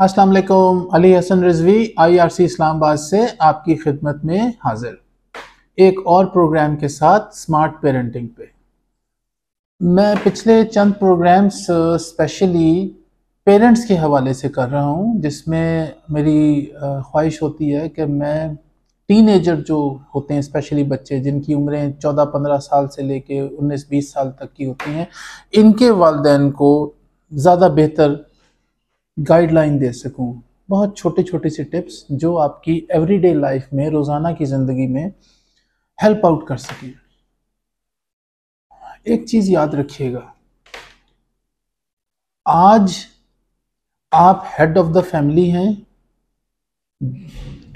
अस्सलाम वालेकुम। अली हसन रिजवी IRC इस्लामाबाद से आपकी खिदमत में हाजिर एक और प्रोग्राम के साथ स्मार्ट पेरेंटिंग पे। मैं पिछले चंद प्रोग्राम्स स्पेशली पेरेंट्स के हवाले से कर रहा हूँ, जिसमें मेरी ख्वाहिश होती है कि मैं टीनेजर जो होते हैं, स्पेशली बच्चे जिनकी उम्रें 14-15 साल से लेके 19-20 साल तक की होती हैं, इनके वालिदैन को ज़्यादा बेहतर गाइडलाइन दे सकूं। बहुत छोटी छोटी सी टिप्स जो आपकी एवरीडे लाइफ में, रोज़ाना की ज़िंदगी में हेल्प आउट कर सकें। एक चीज़ याद रखिएगा, आज आप हेड ऑफ द फैमिली हैं,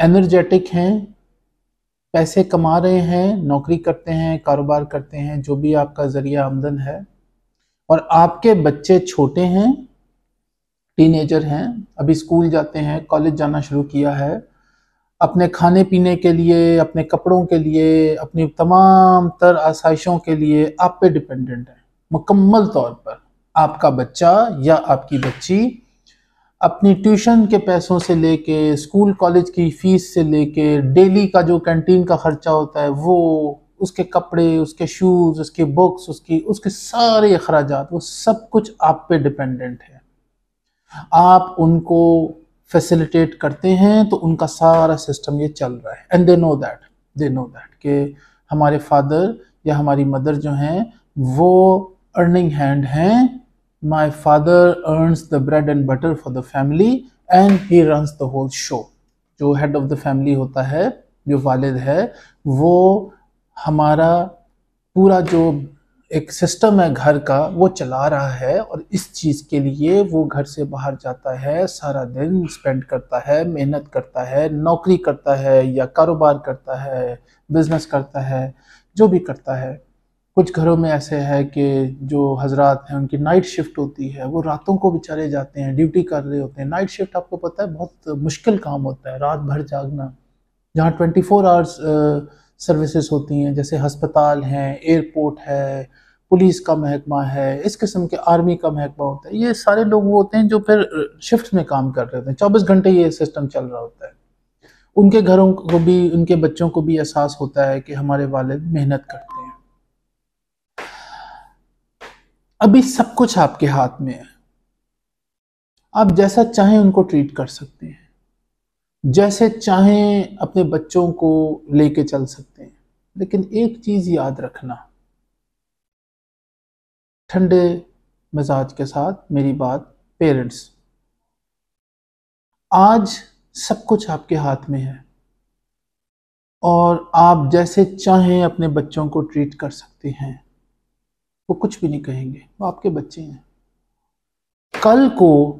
एनर्जेटिक हैं, पैसे कमा रहे हैं, नौकरी करते हैं, कारोबार करते हैं, जो भी आपका ज़रिया आमदन है, और आपके बच्चे छोटे हैं, टीनेजर हैं, अभी स्कूल जाते हैं, कॉलेज जाना शुरू किया है, अपने खाने पीने के लिए, अपने कपड़ों के लिए, अपनी तमाम तर आसाइशों के लिए आप पे डिपेंडेंट है। मुकम्मल तौर पर आपका बच्चा या आपकी बच्ची अपनी ट्यूशन के पैसों से लेके, स्कूल कॉलेज की फीस से लेके, डेली का जो कैंटीन का खर्चा होता है वो, उसके कपड़े, उसके शूज़, उसके बुक्स, उसके सारे अखराजात, वो सब कुछ आप पे डिपेंडेंट है। आप उनको फैसिलिटेट करते हैं तो उनका सारा सिस्टम ये चल रहा है, एंड दे नो दैट कि हमारे फादर या हमारी मदर जो हैं वो अर्निंग हैंड हैं। My father earns the bread and butter for the family and he runs the whole show. जो हेड ऑफ द फैमिली होता है, जो वालिद है, वो हमारा पूरा जो एक सिस्टम है घर का वो चला रहा है, और इस चीज़ के लिए वो घर से बाहर जाता है, सारा दिन स्पेंड करता है, मेहनत करता है, नौकरी करता है या कारोबार करता है, बिजनेस करता है, जो भी करता है। कुछ घरों में ऐसे है कि जो हजरात हैं उनकी नाइट शिफ्ट होती है, वो रातों को बेचारे जाते हैं, ड्यूटी कर रहे होते हैं। नाइट शिफ्ट आपको पता है बहुत मुश्किल काम होता है, रात भर जागना, जहाँ 24 आवर्स सर्विसेज होती हैं, जैसे अस्पताल हैं, एयरपोर्ट है, पुलिस का महकमा है, इस किस्म के आर्मी का महकमा होता है। ये सारे लोग वो होते हैं जो फिर शिफ्ट में काम कर रहे होते हैं, 24 घंटे ये सिस्टम चल रहा होता है। उनके घरों को भी, उनके बच्चों को भी एहसास होता है कि हमारे वालिद मेहनत करते हैं। अभी सब कुछ आपके हाथ में है, आप जैसा चाहें उनको ट्रीट कर सकते हैं, जैसे चाहें अपने बच्चों को लेके चल सकते हैं। लेकिन एक चीज़ याद रखना, ठंडे मिजाज के साथ मेरी बात, पेरेंट्स, आज सब कुछ आपके हाथ में है और आप जैसे चाहें अपने बच्चों को ट्रीट कर सकते हैं। वो कुछ भी नहीं कहेंगे, वो आपके बच्चे हैं। कल को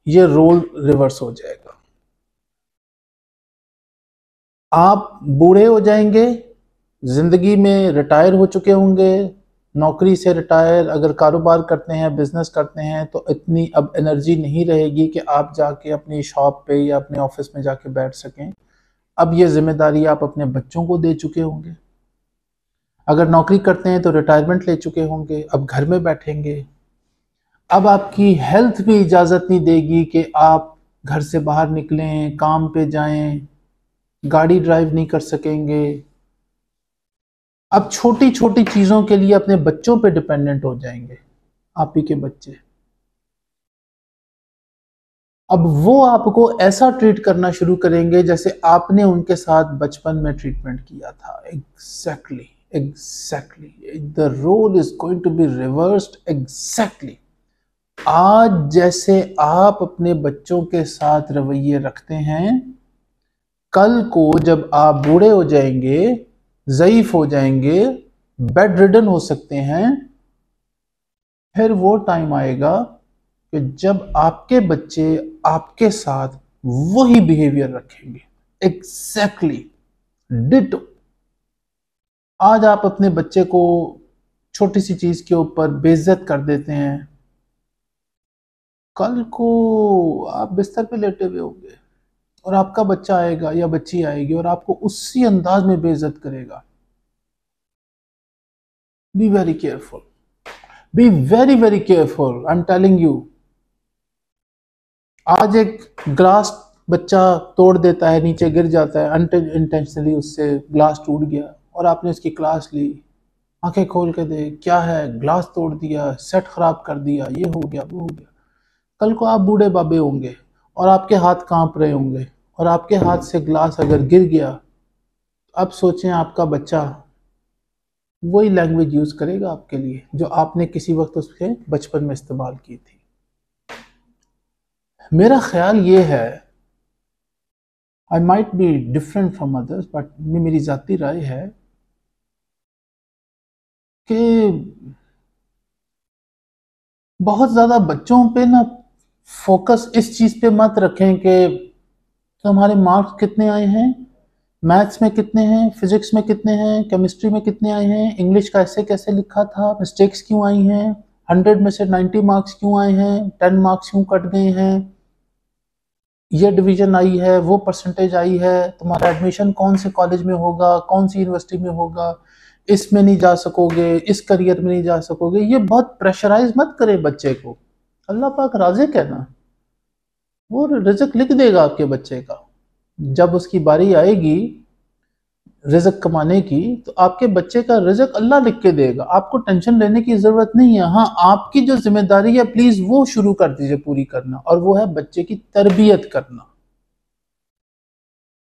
ये रोल रिवर्स हो जाएगा, आप बूढ़े हो जाएंगे, जिंदगी में रिटायर हो चुके होंगे, नौकरी से रिटायर, अगर कारोबार करते हैं, बिजनेस करते हैं, तो इतनी अब एनर्जी नहीं रहेगी कि आप जाके अपनी शॉप पे या अपने ऑफिस में जाके बैठ सकें। अब ये जिम्मेदारी आप अपने बच्चों को दे चुके होंगे। अगर नौकरी करते हैं तो रिटायरमेंट ले चुके होंगे, अब घर में बैठेंगे। अब आपकी हेल्थ भी इजाज़त नहीं देगी कि आप घर से बाहर निकलें, काम पे जाएं, गाड़ी ड्राइव नहीं कर सकेंगे। अब छोटी छोटी चीज़ों के लिए अपने बच्चों पे डिपेंडेंट हो जाएंगे, आप ही के बच्चे। अब वो आपको ऐसा ट्रीट करना शुरू करेंगे जैसे आपने उनके साथ बचपन में ट्रीटमेंट किया था। Exactly exactly the role is going to be reversed. Exactly आज जैसे आप अपने बच्चों के साथ रवैये रखते हैं, कल को जब आप बूढ़े हो जाएंगे, ज़ईफ हो जाएंगे, बेड रिडन हो सकते हैं, फिर वो टाइम आएगा कि जब आपके बच्चे आपके साथ वही बिहेवियर रखेंगे। Exactly ditto. आज आप अपने बच्चे को छोटी सी चीज के ऊपर बेइज्जत कर देते हैं, कल को आप बिस्तर पे लेटे हुए होंगे और आपका बच्चा आएगा या बच्ची आएगी और आपको उसी अंदाज में बेइज्जत करेगा। Be very careful, be very very careful, I am telling you. आज एक ग्लास बच्चा तोड़ देता है, नीचे गिर जाता है, अनइंटेंशनली उससे ग्लास टूट गया और आपने उसकी क्लास ली, आंखें खोल के देख क्या है, ग्लास तोड़ दिया, सेट खराब कर दिया, ये हो गया वो हो गया। कल को आप बूढ़े बाबे होंगे और आपके हाथ कांप रहे होंगे और आपके हाथ से ग्लास अगर गिर गया, अब सोचें आपका बच्चा वही लैंग्वेज यूज करेगा आपके लिए जो आपने किसी वक्त उसके बचपन में इस्तेमाल की थी। मेरा ख्याल ये है, I might be different from others, but मेरी जाती राय है कि बहुत ज्यादा बच्चों पे ना फोकस इस चीज पे मत रखें कि तुम्हारे मार्क्स कितने आए हैं, मैथ्स में कितने हैं, फिजिक्स में कितने हैं, केमिस्ट्री में कितने आए हैं, इंग्लिश का ऐसे कैसे लिखा था, मिस्टेक्स क्यों आई हैं, 100 में से 90 मार्क्स क्यों आए हैं, 10 मार्क्स क्यों कट गए हैं, ये डिवीजन आई है, वो परसेंटेज आई है, तुम्हारा एडमिशन कौन से कॉलेज में होगा, कौन सी यूनिवर्सिटी में होगा, इसमें नहीं जा सकोगे, इस करियर में नहीं जा सकोगे। ये बहुत प्रेशराइज मत करे बच्चे को। अल्लाह पाक राज़िक है ना, वो रिज़्क लिख देगा आपके बच्चे का। जब उसकी बारी आएगी रिज़्क कमाने की, तो आपके बच्चे का रिज़्क अल्लाह लिख के देगा, आपको टेंशन लेने की ज़रूरत नहीं है। हाँ, आपकी जो जिम्मेदारी है प्लीज़ वो शुरू कर दीजिए पूरी करना, और वो है बच्चे की तरबियत करना।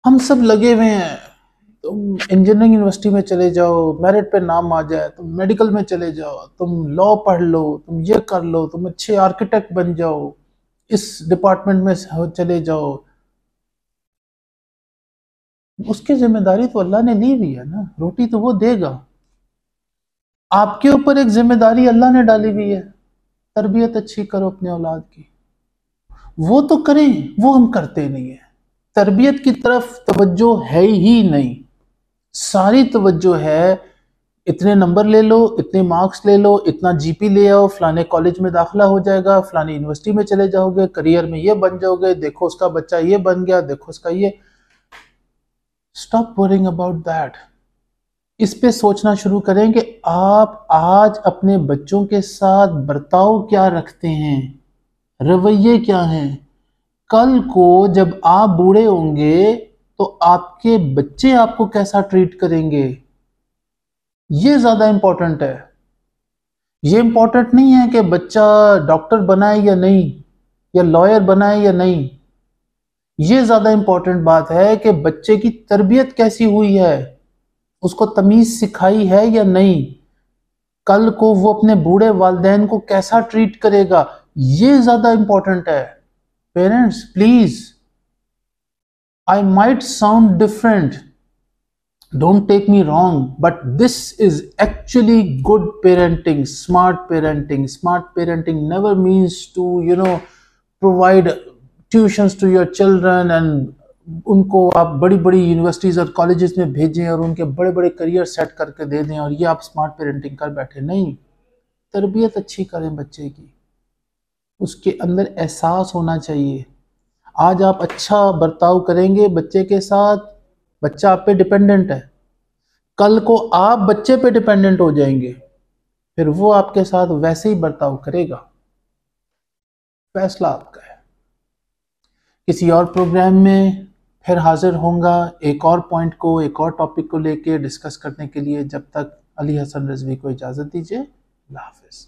हम सब लगे हुए हैं, तुम इंजीनियरिंग यूनिवर्सिटी में चले जाओ, मेरिट पे नाम आ जाए, तुम मेडिकल में चले जाओ, तुम लॉ पढ़ लो, तुम ये कर लो, तुम अच्छे आर्किटेक्ट बन जाओ, इस डिपार्टमेंट में चले जाओ। उसकी जिम्मेदारी तो अल्लाह ने ली हुई है ना, रोटी तो वो देगा। आपके ऊपर एक जिम्मेदारी अल्लाह ने डाली हुई है, तरबियत अच्छी करो अपने औलाद की। वो तो करें, वो हम करते नहीं है। तरबियत की तरफ तवज्जो है ही नहीं, सारी तवज्जो है इतने नंबर ले लो, इतने मार्क्स ले लो, इतना जीपी ले आओ, फलाने कॉलेज में दाखिला हो जाएगा, फलानी यूनिवर्सिटी में चले जाओगे, करियर में ये बन जाओगे, देखो उसका बच्चा ये बन गया, देखो उसका ये। Stop worrying about that. इस पे सोचना शुरू करें कि आप आज अपने बच्चों के साथ बर्ताव क्या रखते हैं, रवैये क्या हैं। कल को जब आप बूढ़े होंगे तो आपके बच्चे आपको कैसा ट्रीट करेंगे, ये ज्यादा इंपॉर्टेंट है। ये इंपॉर्टेंट नहीं है कि बच्चा डॉक्टर बनाए या नहीं, या लॉयर बनाए या नहीं। ये ज्यादा इंपॉर्टेंट बात है कि बच्चे की तरबियत कैसी हुई है, उसको तमीज सिखाई है या नहीं, कल को वो अपने बूढ़े वालिदैन को कैसा ट्रीट करेगा, ये ज्यादा इंपॉर्टेंट है। Parents please, I might sound different, don't take me wrong, but this is actually good parenting, smart parenting. Smart parenting never means to provide tuitions to your children and उनको आप बड़ी बड़ी universities और colleges में भेजें और उनके बड़े बड़े करियर सेट करके दे दें और ये आप स्मार्ट पेरेंटिंग कर बैठे। नहीं, तरबियत अच्छी करें बच्चे की, उसके अंदर एहसास होना चाहिए। आज आप अच्छा बर्ताव करेंगे बच्चे के साथ, बच्चा आप पे डिपेंडेंट है, कल को आप बच्चे पे डिपेंडेंट हो जाएंगे, फिर वो आपके साथ वैसे ही बर्ताव करेगा। फैसला आपका है। किसी और प्रोग्राम में फिर हाजिर होऊंगा एक और पॉइंट को, एक और टॉपिक को लेके डिस्कस करने के लिए। जब तक अली हसन रिजवी को इजाज़त दीजिए। अल्लाह हाफिज़।